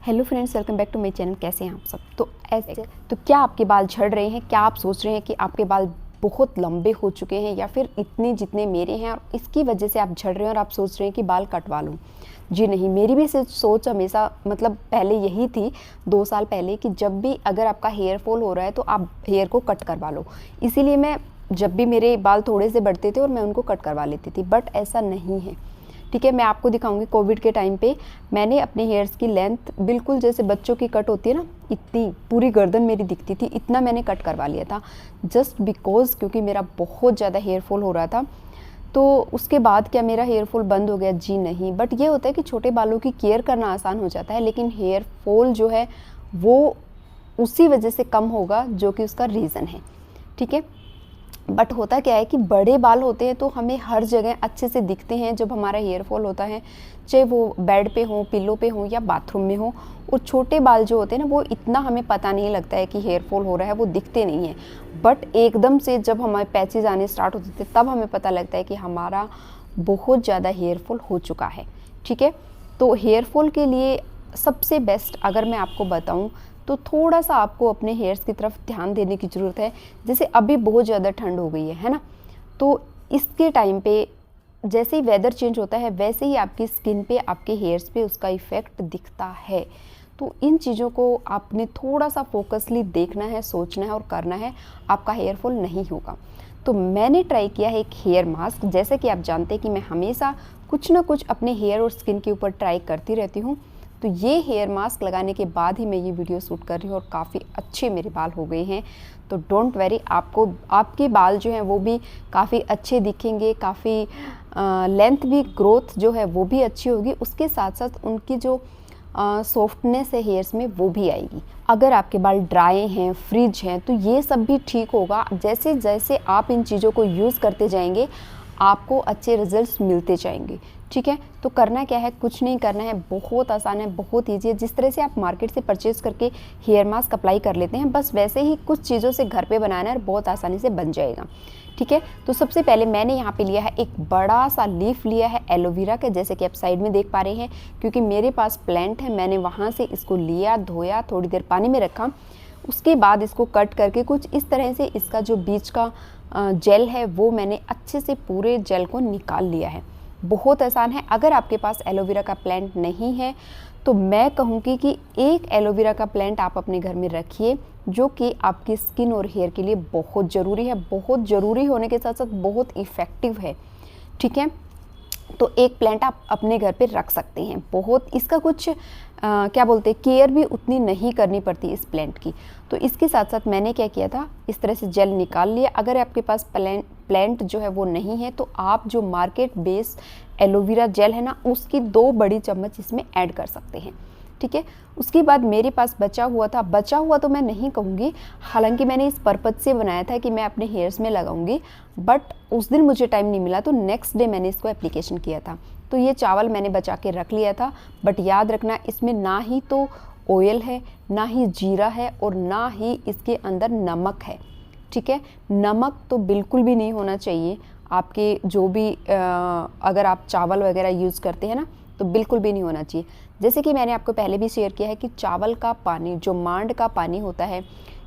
Hello friends, welcome back to my channel. कैसे हैं आप सब? तो क्या आपके बाल झड़ रहे हैं? क्या आप सोच रहे हैं कि आपके बाल बहुत लंबे हो चुके हैं या फिर इतने जितने मेरे हैं और इसकी वजह से आप झड़ रहे हैं और आप सोच रहे हैं कि बाल कटवा लूँ? जी नहीं, मेरी भी सोच हमेशा पहले यही थी 2 साल पहले कि जब भी अगर आपका हेयर फॉल हो रहा है तो आप हेयर को कट करवा लो। इसीलिए मैं जब भी मेरे बाल थोड़े से बढ़ते थे और मैं उनको कट करवा लेती थी, बट ऐसा नहीं है। ठीक है, मैं आपको दिखाऊंगी। कोविड के टाइम पे मैंने अपने हेयर्स की लेंथ बिल्कुल जैसे बच्चों की कट होती है ना, इतनी पूरी गर्दन मेरी दिखती थी, इतना मैंने कट करवा लिया था जस्ट बिकॉज क्योंकि मेरा बहुत ज़्यादा हेयर फॉल हो रहा था। तो उसके बाद क्या मेरा हेयर फॉल बंद हो गया? जी नहीं, बट ये होता है कि छोटे बालों की केयर करना आसान हो जाता है, लेकिन हेयर फॉल जो है वो उसी वजह से कम होगा जो कि उसका रीज़न है। ठीक है, बट होता क्या है कि बड़े बाल होते हैं तो हमें हर जगह अच्छे से दिखते हैं जब हमारा हेयर फॉल होता है, चाहे वो बेड पे हो, पिल्लो पे हो या बाथरूम में हो। और छोटे बाल जो होते हैं ना, वो इतना हमें पता नहीं लगता है कि हेयर फॉल हो रहा है, वो दिखते नहीं हैं। बट एकदम से जब हमारे पैचेज आने स्टार्ट होते थे तब हमें पता लगता है कि हमारा बहुत ज़्यादा हेयर फॉल हो चुका है। ठीक है, तो हेयर फॉल के लिए सबसे बेस्ट अगर मैं आपको बताऊँ तो थोड़ा सा आपको अपने हेयर्स की तरफ ध्यान देने की ज़रूरत है। जैसे अभी बहुत ज़्यादा ठंड हो गई है ना, तो इसके टाइम पे जैसे ही वेदर चेंज होता है वैसे ही आपकी स्किन पे, आपके हेयर्स पे उसका इफ़ेक्ट दिखता है। तो इन चीज़ों को आपने थोड़ा सा फोकसली देखना है, सोचना है और करना है, आपका हेयर फॉल नहीं होगा। तो मैंने ट्राई किया है एक हेयर मास्क। जैसे कि आप जानते हैं कि मैं हमेशा कुछ ना कुछ अपने हेयर और स्किन के ऊपर ट्राई करती रहती हूँ। तो ये हेयर मास्क लगाने के बाद ही मैं ये वीडियो शूट कर रही हूँ और काफ़ी अच्छे मेरे बाल हो गए हैं। तो डोंट वरी, आपको आपके बाल जो हैं वो भी काफ़ी अच्छे दिखेंगे, काफ़ी लेंथ भी, ग्रोथ जो है वो भी अच्छी होगी। उसके साथ साथ उनकी जो सॉफ्टनेस है हेयर्स में वो भी आएगी। अगर आपके बाल ड्राई हैं, फ्रिज हैं, तो ये सब भी ठीक होगा। जैसे जैसे आप इन चीज़ों को यूज़ करते जाएंगे आपको अच्छे रिजल्ट्स मिलते जाएंगे। ठीक है, तो करना क्या है? कुछ नहीं करना है, बहुत आसान है, बहुत ईजी है। जिस तरह से आप मार्केट से परचेज़ करके हेयर मास्क अप्लाई कर लेते हैं, बस वैसे ही कुछ चीज़ों से घर पे बनाना है और बहुत आसानी से बन जाएगा। ठीक है, तो सबसे पहले मैंने यहाँ पे लिया है एक बड़ा सा लीफ लिया है एलोवेरा का, जैसे कि आप साइड में देख पा रहे हैं। क्योंकि मेरे पास प्लांट है, मैंने वहाँ से इसको लिया, धोया, थोड़ी देर पानी में रखा, उसके बाद इसको कट करके कुछ इस तरह से इसका जो बीच का जेल है वो मैंने अच्छे से पूरे जेल को निकाल लिया है। बहुत आसान है। अगर आपके पास एलोवेरा का प्लांट नहीं है तो मैं कहूँगी कि एक एलोवेरा का प्लांट आप अपने घर में रखिए, जो कि आपकी स्किन और हेयर के लिए बहुत ज़रूरी है। बहुत ज़रूरी होने के साथ साथ बहुत इफ़ेक्टिव है। ठीक है, तो एक प्लांट आप अपने घर पे रख सकते हैं। बहुत इसका कुछ क्या बोलते हैं, केयर भी उतनी नहीं करनी पड़ती इस प्लांट की। तो इसके साथ साथ मैंने क्या किया था, इस तरह से जेल निकाल लिया। अगर आपके पास प्लांट जो है वो नहीं है तो आप जो मार्केट बेस एलोवेरा जेल है ना, उसकी 2 बड़ी चम्मच इसमें ऐड कर सकते हैं। ठीक है, उसके बाद मेरे पास बचा हुआ तो मैं नहीं कहूँगी, हालांकि मैंने इस पर्पज़ से बनाया था कि मैं अपने हेयर्स में लगाऊंगी, बट उस दिन मुझे टाइम नहीं मिला तो नेक्स्ट डे मैंने इसको एप्लीकेशन किया था। तो ये चावल मैंने बचा के रख लिया था, बट याद रखना इसमें ना ही तो ऑयल है, ना ही जीरा है और ना ही इसके अंदर नमक है। ठीक है, नमक तो बिल्कुल भी नहीं होना चाहिए आपके जो भी अगर आप चावल वगैरह यूज़ करते हैं ना, तो बिल्कुल भी नहीं होना चाहिए। जैसे कि मैंने आपको पहले भी शेयर किया है कि चावल का पानी, जो मांड का पानी होता है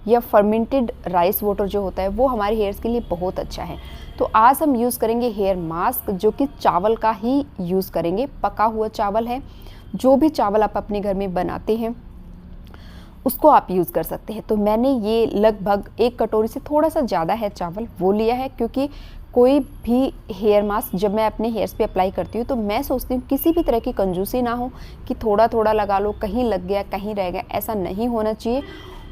या फर्मेंटेड राइस वाटर जो होता है, वो हमारे हेयर्स के लिए बहुत अच्छा है। तो आज हम यूज़ करेंगे हेयर मास्क, जो कि चावल का ही यूज़ करेंगे। पका हुआ चावल है, जो भी चावल आप अपने घर में बनाते हैं उसको आप यूज़ कर सकते हैं। तो मैंने ये लगभग 1 कटोरी से थोड़ा सा ज़्यादा है चावल, वो लिया है। क्योंकि कोई भी हेयर मास्क जब मैं अपने हेयर्स पे अप्लाई करती हूँ तो मैं सोचती हूँ किसी भी तरह की कंजूसी ना हो कि थोड़ा थोड़ा लगा लो, कहीं लग गया कहीं रह गया, ऐसा नहीं होना चाहिए।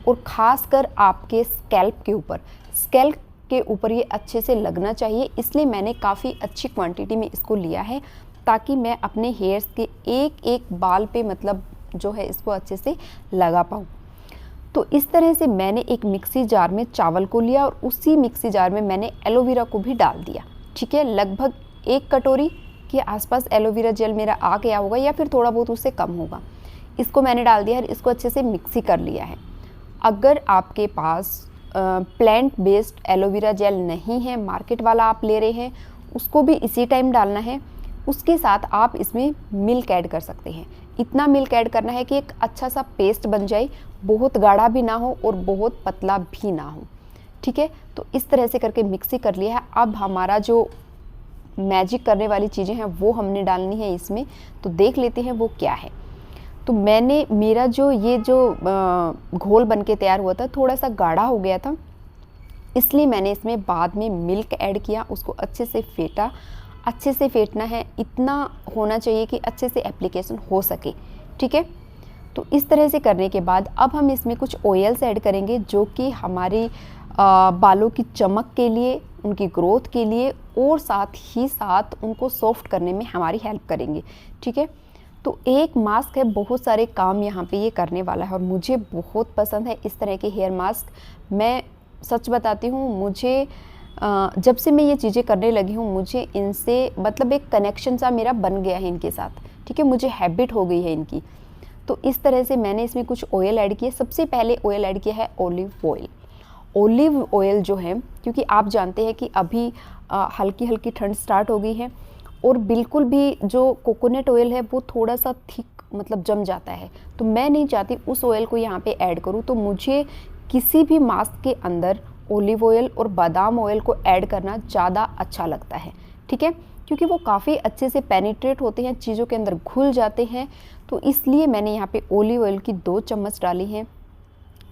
और ख़ासकर आपके स्कैल्प के ऊपर ये अच्छे से लगना चाहिए। इसलिए मैंने काफ़ी अच्छी क्वांटिटी में इसको लिया है, ताकि मैं अपने हेयर्स के एक एक बाल पे जो है इसको अच्छे से लगा पाऊँ। तो इस तरह से मैंने एक मिक्सी जार में चावल को लिया और उसी मिक्सी जार में मैंने एलोवेरा को भी डाल दिया। ठीक है, लगभग 1 कटोरी के आसपास एलोवेरा जेल मेरा आ गया होगा या फिर थोड़ा बहुत उससे कम होगा। इसको मैंने डाल दिया और इसको अच्छे से मिक्सी कर लिया है। अगर आपके पास प्लांट बेस्ड एलोवेरा जेल नहीं है, मार्केट वाला आप ले रहे हैं, उसको भी इसी टाइम डालना है। उसके साथ आप इसमें मिल्क ऐड कर सकते हैं। इतना मिल्क ऐड करना है कि एक अच्छा सा पेस्ट बन जाए, बहुत गाढ़ा भी ना हो और बहुत पतला भी ना हो। ठीक है, तो इस तरह से करके मिक्सी कर लिया है। अब हमारा जो मैजिक करने वाली चीज़ें हैं वो हमने डालनी है इसमें, तो देख लेते हैं वो क्या है। तो मेरा जो ये जो घोल बन के तैयार हुआ था थोड़ा सा गाढ़ा हो गया था, इसलिए मैंने इसमें बाद में मिल्क ऐड किया, उसको अच्छे से फेंटा। अच्छे से फेंटना है, इतना होना चाहिए कि अच्छे से एप्लीकेशन हो सके। ठीक है, तो इस तरह से करने के बाद अब हम इसमें कुछ ऑयल्स ऐड करेंगे जो कि हमारी बालों की चमक के लिए, उनकी ग्रोथ के लिए और साथ ही साथ उनको सॉफ्ट करने में हमारी हेल्प करेंगे। ठीक है, तो एक मास्क है, बहुत सारे काम यहाँ पे ये करने वाला है और मुझे बहुत पसंद है इस तरह के हेयर मास्क। मैं सच बताती हूँ, मुझे जब से मैं ये चीज़ें करने लगी हूँ मुझे इनसे मतलब एक कनेक्शन सा मेरा बन गया है इनके साथ। ठीक है, मुझे हैबिट हो गई है इनकी। तो इस तरह से मैंने इसमें कुछ ऑयल ऐड किए। सबसे पहले ऑयल ऐड किया है ऑलिव ऑयल। ऑलिव ऑयल जो है, क्योंकि आप जानते हैं कि अभी हल्की हल्की ठंड स्टार्ट हो गई है और बिल्कुल भी जो कोकोनट ऑयल है वो थोड़ा सा थिक मतलब जम जाता है, तो मैं नहीं चाहती उस ऑयल को यहाँ पे ऐड करूँ। तो मुझे किसी भी मास्क के अंदर ऑलिव ऑयल और बादाम ऑयल को ऐड करना ज़्यादा अच्छा लगता है। ठीक है, क्योंकि वो काफ़ी अच्छे से पेनिट्रेट होते हैं, चीज़ों के अंदर घुल जाते हैं। तो इसलिए मैंने यहाँ पे ऑलिव ऑयल की 2 चम्मच डाली हैं।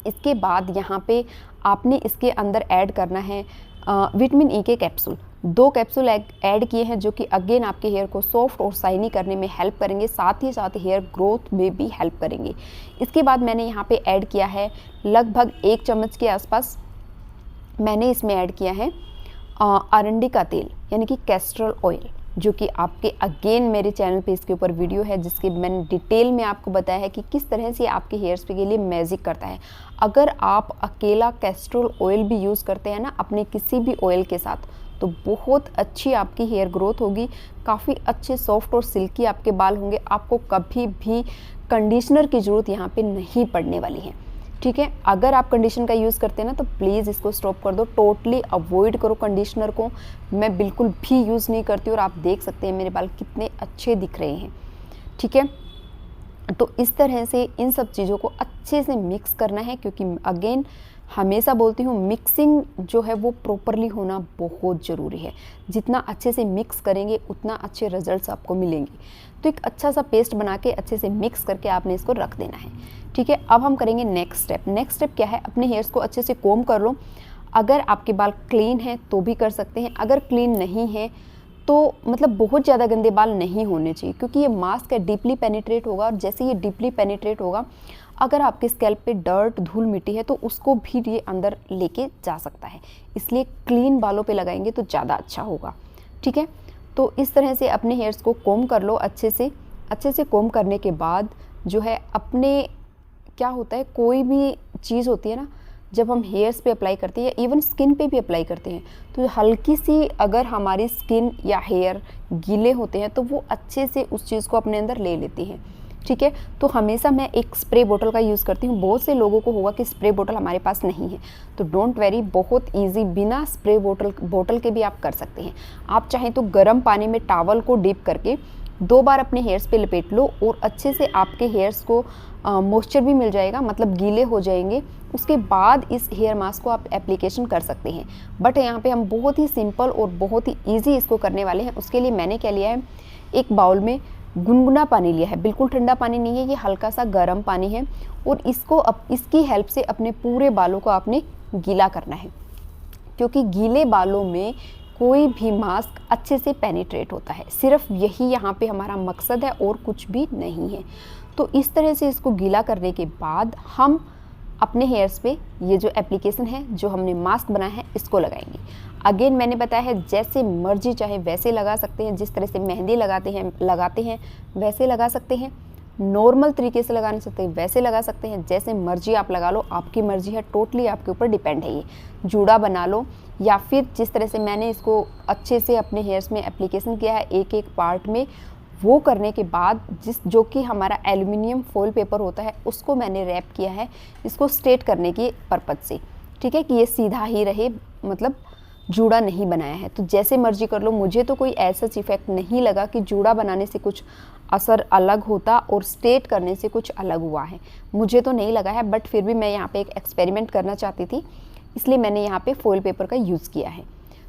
इसके बाद यहाँ पे आपने इसके अंदर ऐड करना है विटामिन ई के कैप्सूल। 2 कैप्सूल ऐड किए हैं जो कि अगेन आपके हेयर को सॉफ्ट और शाइनी करने में हेल्प करेंगे, साथ ही साथ हेयर ग्रोथ में भी हेल्प करेंगे। इसके बाद मैंने यहाँ पे ऐड किया है लगभग 1 चम्मच के आसपास मैंने इसमें ऐड किया है अरंडी का तेल यानी कि कैस्टर ऑयल, जो कि आपके अगेन मेरे चैनल पे इसके ऊपर वीडियो है जिसके मैंने डिटेल में आपको बताया है कि किस तरह से आपके हेयर्स पे के लिए मैजिक करता है। अगर आप अकेला कैस्टर ऑयल भी यूज़ करते हैं ना अपने किसी भी ऑयल के साथ, तो बहुत अच्छी आपकी हेयर ग्रोथ होगी, काफ़ी अच्छे सॉफ्ट और सिल्की आपके बाल होंगे। आपको कभी भी कंडीशनर की ज़रूरत यहाँ पे नहीं पड़ने वाली है। ठीक है, अगर आप कंडीशनर का यूज़ करते हैं ना तो प्लीज़ इसको स्टॉप कर दो, टोटली अवॉइड करो कंडीशनर को। मैं बिल्कुल भी यूज़ नहीं करती और आप देख सकते हैं मेरे बाल कितने अच्छे दिख रहे हैं। ठीक है, तो इस तरह से इन सब चीज़ों को अच्छे से मिक्स करना है, क्योंकि अगेन हमेशा बोलती हूँ मिक्सिंग जो है वो प्रॉपरली होना बहुत ज़रूरी है। जितना अच्छे से मिक्स करेंगे उतना अच्छे रिजल्ट्स आपको मिलेंगे। तो एक अच्छा सा पेस्ट बना के अच्छे से मिक्स करके आपने इसको रख देना है। ठीक है, अब हम करेंगे नेक्स्ट स्टेप। नेक्स्ट स्टेप क्या है, अपने हेयर्स को अच्छे से कोम कर लो। अगर आपके बाल क्लीन हैं तो भी कर सकते हैं, अगर क्लीन नहीं है तो मतलब बहुत ज़्यादा गंदे बाल नहीं होने चाहिए, क्योंकि ये मास्क है डीपली पेनिट्रेट होगा और जैसे ये डीपली पेनिट्रेट होगा अगर आपके स्कैल्प पे डर्ट धूल मिट्टी है तो उसको भी ये अंदर लेके जा सकता है, इसलिए क्लीन बालों पे लगाएंगे तो ज़्यादा अच्छा होगा। ठीक है, तो इस तरह से अपने हेयर्स को कोम कर लो अच्छे से कोम करने के बाद जो है अपने क्या होता है, कोई भी चीज़ होती है ना जब हम हेयर्स पे अप्लाई करते हैं, इवन स्किन पे भी अप्लाई करते हैं, तो हल्की सी अगर हमारी स्किन या हेयर गीले होते हैं तो वो अच्छे से उस चीज़ को अपने अंदर ले लेती हैं। ठीक है, तो हमेशा मैं एक स्प्रे बोतल का यूज़ करती हूँ। बहुत से लोगों को होगा कि स्प्रे बोतल हमारे पास नहीं है, तो डोंट वेरी, बहुत ईजी बिना स्प्रे बोतल के भी आप कर सकते हैं। आप चाहें तो गर्म पानी में टॉवल को डिप करके 2 बार अपने हेयर्स पे लपेट लो और अच्छे से आपके हेयर्स को मॉइस्चर भी मिल जाएगा, मतलब गीले हो जाएंगे। उसके बाद इस हेयर मास्क को आप एप्लीकेशन कर सकते हैं। बट यहाँ पे हम बहुत ही सिंपल और बहुत ही ईजी इसको करने वाले हैं। उसके लिए मैंने क्या लिया है, एक बाउल में गुनगुना पानी लिया है, बिल्कुल ठंडा पानी नहीं है, ये हल्का सा गर्म पानी है और इसकी हेल्प से अपने पूरे बालों को आपने गीला करना है, क्योंकि गीले बालों में कोई भी मास्क अच्छे से पेनिट्रेट होता है। सिर्फ यही यहाँ पे हमारा मकसद है और कुछ भी नहीं है। तो इस तरह से इसको गीला करने के बाद हम अपने हेयर्स पे ये जो एप्लीकेशन है, जो हमने मास्क बनाया है, इसको लगाएंगे। अगेन मैंने बताया है जैसे मर्जी चाहे वैसे लगा सकते हैं, जिस तरह से मेहंदी लगाते हैं वैसे लगा सकते हैं, नॉर्मल तरीके से लगा नहीं सकते वैसे लगा सकते हैं, जैसे मर्जी आप लगा लो, आपकी मर्जी है, टोटली आपके ऊपर डिपेंड है। ये जूड़ा बना लो या फिर जिस तरह से मैंने इसको अच्छे से अपने हेयर्स में एप्लीकेशन किया है एक एक पार्ट में, वो करने के बाद जो कि हमारा एल्युमिनियम फॉइल पेपर होता है उसको मैंने रैप किया है इसको स्ट्रेट करने के पर्पज़ से। ठीक है, कि ये सीधा ही रहे, मतलब जूड़ा नहीं बनाया है। तो जैसे मर्जी कर लो, मुझे तो कोई ऐसा इफेक्ट नहीं लगा कि जूड़ा बनाने से कुछ असर अलग होता और स्ट्रेट करने से कुछ अलग हुआ है। मुझे तो नहीं लगा है, बट फिर भी मैं यहाँ पे एक एक्सपेरिमेंट करना चाहती थी, इसलिए मैंने यहाँ पे फॉइल पेपर का यूज़ किया है।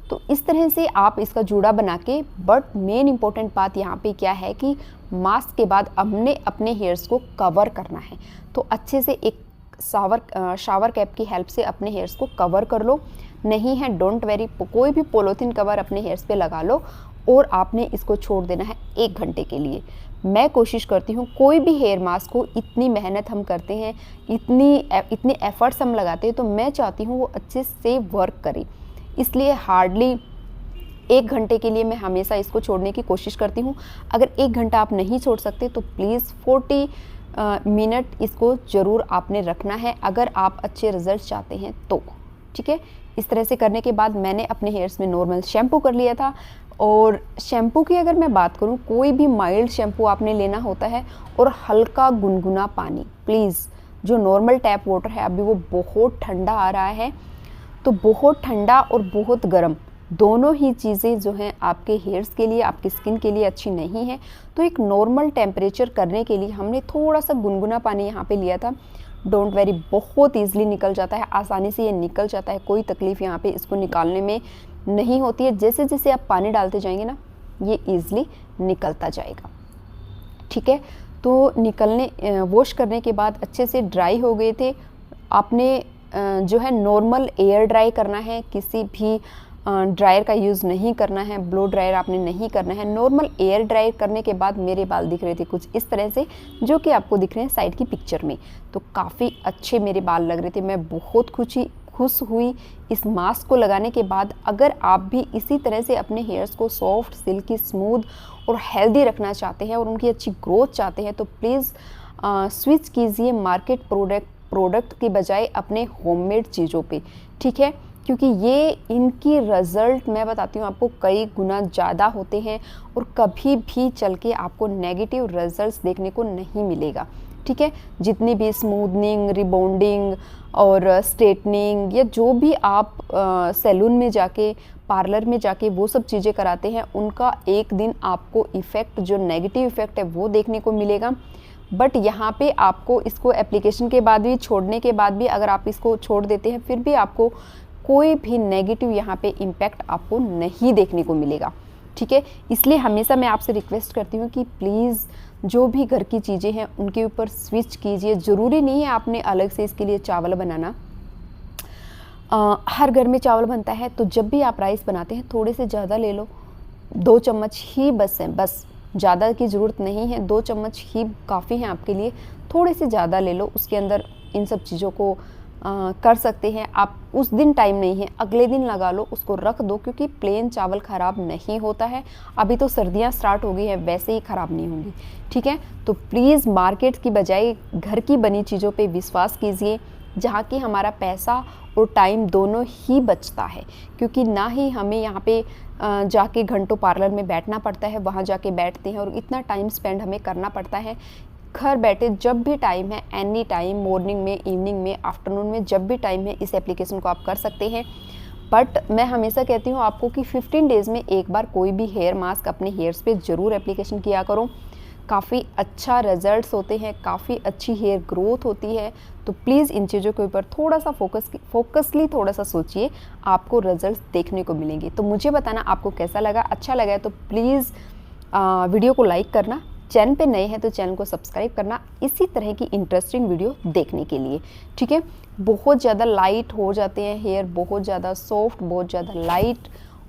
तो इस तरह से आप इसका जूड़ा बना के, बट मेन इंपॉर्टेंट बात यहाँ पे क्या है कि मास्क के बाद हमने अपने हेयर्स को कवर करना है। तो अच्छे से एक शावर कैप की हेल्प से अपने हेयर्स को कवर कर लो। नहीं है, डोंट वेरी, कोई भी पॉलीथीन कवर अपने हेयर्स पे लगा लो और आपने इसको छोड़ देना है 1 घंटे के लिए। मैं कोशिश करती हूँ कोई भी हेयर मास्क को, इतनी मेहनत हम करते हैं, इतने एफर्ट्स हम लगाते हैं, तो मैं चाहती हूँ वो अच्छे से वर्क करे। इसलिए हार्डली 1 घंटे के लिए मैं हमेशा इसको छोड़ने की कोशिश करती हूँ। अगर 1 घंटा आप नहीं छोड़ सकते तो प्लीज़ 40 मिनट इसको ज़रूर आपने रखना है, अगर आप अच्छे रिजल्ट चाहते हैं तो। ठीक है, इस तरह से करने के बाद मैंने अपने हेयर्स में नॉर्मल शैम्पू कर लिया था। और शैम्पू की अगर मैं बात करूं, कोई भी माइल्ड शैम्पू आपने लेना होता है और हल्का गुनगुना पानी, प्लीज़। जो नॉर्मल टैप वाटर है, अभी वो बहुत ठंडा आ रहा है, तो बहुत ठंडा और बहुत गर्म दोनों ही चीज़ें जो हैं आपके हेयर्स के लिए, आपकी स्किन के लिए अच्छी नहीं है। तो एक नॉर्मल टेम्परेचर करने के लिए हमने थोड़ा सा गुनगुना पानी यहाँ पे लिया था। डोंट वेरी, बहुत ईजिली निकल जाता है, आसानी से ये निकल जाता है, कोई तकलीफ़ यहाँ पे इसको निकालने में नहीं होती है। जैसे जैसे आप पानी डालते जाएंगे ना, ये ईजिली निकलता जाएगा। ठीक है, तो वॉश करने के बाद अच्छे से ड्राई हो गए थे। आपने जो है नॉर्मल एयर ड्राई करना है, किसी भी ड्रायर का यूज़ नहीं करना है, ब्लो ड्रायर आपने नहीं करना है। नॉर्मल एयर ड्राई करने के बाद मेरे बाल दिख रहे थे कुछ इस तरह से, जो कि आपको दिख रहे हैं साइड की पिक्चर में। तो काफ़ी अच्छे मेरे बाल लग रहे थे, मैं बहुत खुश हुई इस मास्क को लगाने के बाद। अगर आप भी इसी तरह से अपने हेयर्स को सॉफ्ट, सिल्की, स्मूथ और हेल्दी रखना चाहते हैं और उनकी अच्छी ग्रोथ चाहते हैं, तो प्लीज़ स्विच कीजिए मार्केट प्रोडक्ट की बजाय अपने होममेड चीज़ों पे। ठीक है, क्योंकि ये इनकी रिज़ल्ट मैं बताती हूँ आपको कई गुना ज़्यादा होते हैं और कभी भी चल के आपको नेगेटिव रिजल्ट्स देखने को नहीं मिलेगा। ठीक है, जितनी भी स्मूथनिंग, रिबॉन्डिंग और स्ट्रेटनिंग, या जो भी आप सैलून में जाके, पार्लर में जाके वो सब चीज़ें कराते हैं, उनका एक दिन आपको इफ़ेक्ट, जो नेगेटिव इफ़ेक्ट है वो देखने को मिलेगा। बट यहाँ पे आपको इसको एप्लीकेशन के बाद भी, छोड़ने के बाद भी, अगर आप इसको छोड़ देते हैं फिर भी आपको कोई भी नेगेटिव यहाँ पे इम्पैक्ट आपको नहीं देखने को मिलेगा। ठीक है, इसलिए हमेशा मैं आपसे रिक्वेस्ट करती हूँ कि प्लीज़ जो भी घर की चीज़ें हैं उनके ऊपर स्विच कीजिए। ज़रूरी नहीं है आपने अलग से इसके लिए चावल बनाना, हर घर में चावल बनता है। तो जब भी आप राइस बनाते हैं थोड़े से ज़्यादा ले लो, 2 चम्मच ही बस है, बस ज़्यादा की ज़रूरत नहीं है, 2 चम्मच ही काफ़ी हैं आपके लिए। थोड़े से ज़्यादा ले लो, उसके अंदर इन सब चीज़ों को कर सकते हैं आप। उस दिन टाइम नहीं है, अगले दिन लगा लो, उसको रख दो, क्योंकि प्लेन चावल ख़राब नहीं होता है। अभी तो सर्दियां स्टार्ट हो गई हैं, वैसे ही ख़राब नहीं होंगी। ठीक है, तो प्लीज़ मार्केट की बजाय घर की बनी चीज़ों पे विश्वास कीजिए, जहाँ की हमारा पैसा और टाइम दोनों ही बचता है। क्योंकि ना ही हमें यहाँ पे जाके घंटों पार्लर में बैठना पड़ता है, वहाँ जाके बैठते हैं और इतना टाइम स्पेंड हमें करना पड़ता है। घर बैठे जब भी टाइम है, एनी टाइम, मॉर्निंग में, इवनिंग में, आफ्टरनून में, जब भी टाइम है, इस एप्लीकेशन को आप कर सकते हैं। बट मैं हमेशा कहती हूँ आपको कि 15 डेज़ में एक बार कोई भी हेयर मास्क अपने हेयर्स पे ज़रूर एप्लीकेशन किया करो। काफ़ी अच्छा रिजल्ट्स होते हैं, काफ़ी अच्छी हेयर ग्रोथ होती है। तो प्लीज़ इन चीज़ों के ऊपर थोड़ा सा फोकसली थोड़ा सा सोचिए, आपको रिजल्ट्स देखने को मिलेंगे। तो मुझे बताना आपको कैसा लगा। अच्छा लगा है तो प्लीज़ वीडियो को लाइक करना, चैनल पे नए हैं तो चैनल को सब्सक्राइब करना, इसी तरह की इंटरेस्टिंग वीडियो देखने के लिए। ठीक है, बहुत ज़्यादा लाइट हो जाते हैं हेयर, बहुत ज़्यादा सॉफ्ट, बहुत ज़्यादा लाइट,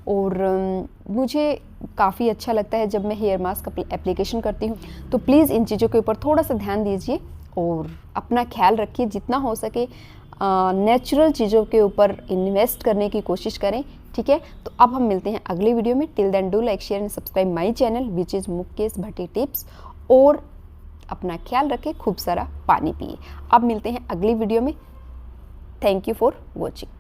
और मुझे काफ़ी अच्छा लगता है जब मैं हेयर मास्क एप्लीकेशन करती हूँ। तो प्लीज़ इन चीज़ों के ऊपर थोड़ा सा ध्यान दीजिए और अपना ख्याल रखिए, जितना हो सके नेचुरल चीज़ों के ऊपर इन्वेस्ट करने की कोशिश करें। ठीक है, तो अब हम मिलते हैं अगले वीडियो में। Till then do like, share and subscribe my channel which is Mukesh Bhatti tips. और अपना ख्याल रखें, खूब सारा पानी पिए। अब मिलते हैं अगली वीडियो में। Thank you for watching.